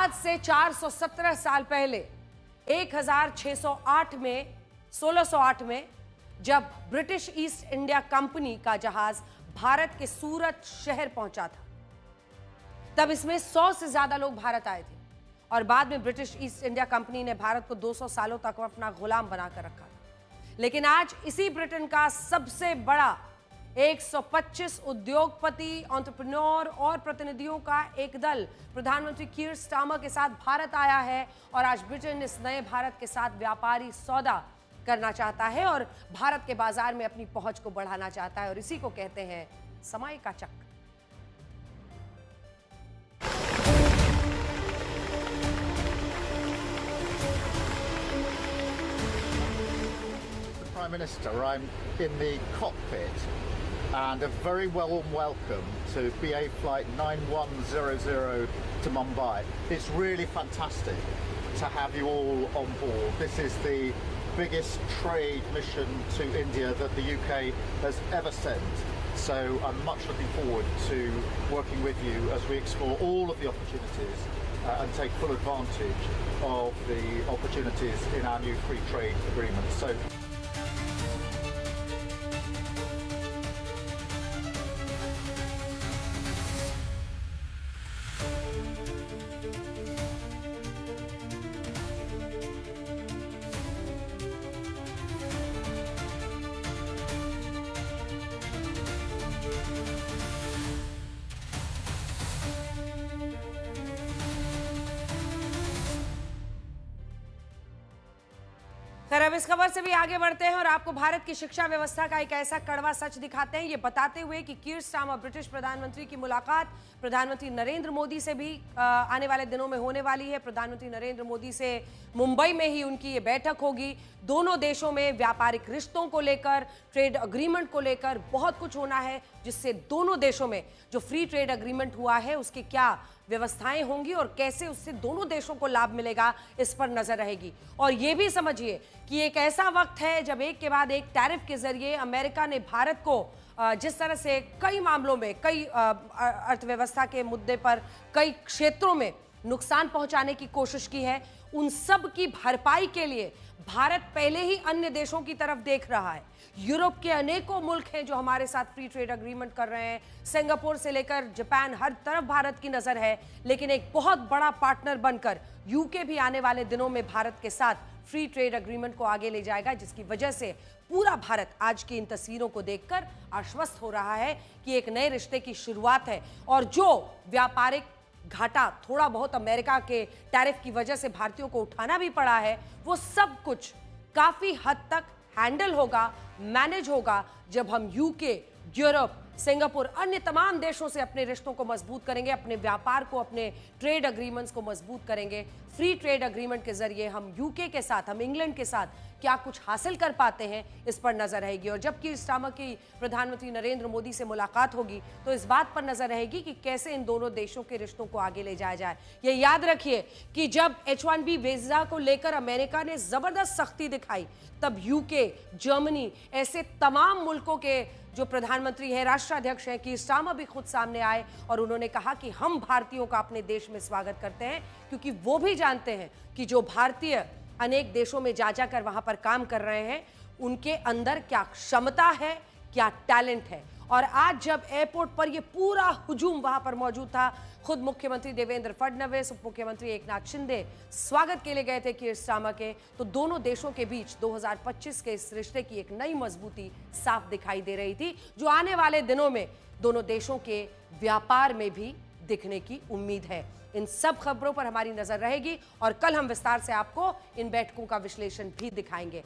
आज से 417 साल पहले 1608 में 1608 में जब ब्रिटिश ईस्ट इंडिया कंपनी का जहाज भारत के सूरत शहर पहुंचा था, तब इसमें 100 से ज्यादा लोग भारत आए थे और बाद में ब्रिटिश ईस्ट इंडिया कंपनी ने भारत को 200 सालों तक अपना गुलाम बनाकर रखा था। लेकिन आज इसी ब्रिटेन का सबसे बड़ा 125 उद्योगपति, एंटरप्रेन्योर और प्रतिनिधियों का एक दल प्रधानमंत्री कीर स्टारमर के साथ भारत आया है और आज ब्रिटेन इस नए भारत के साथ व्यापारी सौदा करना चाहता है और भारत के बाजार में अपनी पहुंच को बढ़ाना चाहता है और इसी को कहते हैं समय का चक्र। Prime Minister, I'm in the cockpit and a very warm welcome to BA Flight 9100 to Mumbai. It's really fantastic to have you all on board. This is the biggest trade mission to India that the UK has ever sent. So I'm much looking forward to working with you as we explore all of the opportunities and take full advantage of the opportunities in our new free trade agreement. So. खैर, अब इस खबर से भी आगे बढ़ते हैं और आपको भारत की शिक्षा व्यवस्था का एक ऐसा कड़वा सच दिखाते हैं, ये बताते हुए कि कीर स्टारमर ब्रिटिश प्रधानमंत्री की मुलाकात प्रधानमंत्री नरेंद्र मोदी से भी आने वाले दिनों में होने वाली है। प्रधानमंत्री नरेंद्र मोदी से मुंबई में ही उनकी ये बैठक होगी। दोनों देशों में व्यापारिक रिश्तों को लेकर, ट्रेड अग्रीमेंट को लेकर बहुत कुछ होना है, जिससे दोनों देशों में जो फ्री ट्रेड अग्रीमेंट हुआ है उसकी क्या व्यवस्थाएं होंगी और कैसे उससे दोनों देशों को लाभ मिलेगा, इस पर नजर रहेगी। और यह भी समझिए कि एक ऐसा वक्त है जब एक के बाद एक टैरिफ के जरिए अमेरिका ने भारत को जिस तरह से कई मामलों में, कई अर्थव्यवस्था के मुद्दे पर, कई क्षेत्रों में नुकसान पहुंचाने की कोशिश की है, उन सब की भरपाई के लिए भारत पहले ही अन्य देशों की तरफ देख रहा है। यूरोप के अनेकों मुल्क हैं जो हमारे साथ फ्री ट्रेड अग्रीमेंट कर रहे हैं, सिंगापुर से लेकर जापान, हर तरफ भारत की नजर है। लेकिन एक बहुत बड़ा पार्टनर बनकर यूके भी आने वाले दिनों में भारत के साथ फ्री ट्रेड अग्रीमेंट को आगे ले जाएगा, जिसकी वजह से पूरा भारत आज की इन तस्वीरों को देखकर आश्वस्त हो रहा है कि एक नए रिश्ते की शुरुआत है। और जो व्यापारिक घाटा थोड़ा बहुत अमेरिका के टैरिफ की वजह से भारतीयों को उठाना भी पड़ा है, वो सब कुछ काफी हद तक हैंडल होगा, मैनेज होगा, जब हम यूके, यूरोप, सिंगापुर, अन्य तमाम देशों से अपने रिश्तों को मजबूत करेंगे, अपने व्यापार को, अपने ट्रेड अग्रीमेंट्स को मजबूत करेंगे। फ्री ट्रेड अग्रीमेंट के जरिए हम यूके के साथ, हम इंग्लैंड के साथ क्या कुछ हासिल कर पाते हैं, इस पर नजर रहेगी। और जब कीर स्टारमर की प्रधानमंत्री नरेंद्र मोदी से मुलाकात होगी तो इस बात पर नजर रहेगी कि कैसे इन दोनों देशों के रिश्तों को आगे ले जाया जाए। ये याद रखिए कि जब H1B वीजा को लेकर अमेरिका ने जबरदस्त सख्ती दिखाई, तब यूके, जर्मनी, ऐसे तमाम मुल्कों के जो प्रधानमंत्री हैं, राष्ट्राध्यक्ष हैं, कीर स्टारमर भी खुद सामने आए और उन्होंने कहा कि हम भारतीयों का अपने देश में स्वागत करते हैं, क्योंकि वो भी जानते हैं कि जो भारतीय अनेक देशों में जा जाकर वहां पर काम कर रहे हैं, उनके अंदर क्या क्षमता है, क्या टैलेंट है। और आज जब एयरपोर्ट पर ये पूरा हुजूम वहां पर मौजूद था, खुद मुख्यमंत्री देवेंद्र फडणवीस, उप मुख्यमंत्री एकनाथ शिंदे स्वागत के लिए गए थे कीर स्टारमर के, तो दोनों देशों के बीच 2025 के इस रिश्ते की एक नई मजबूती साफ दिखाई दे रही थी, जो आने वाले दिनों में दोनों देशों के व्यापार में भी दिखने की उम्मीद है। इन सब खबरों पर हमारी नजर रहेगी और कल हम विस्तार से आपको इन बैठकों का विश्लेषण भी दिखाएंगे।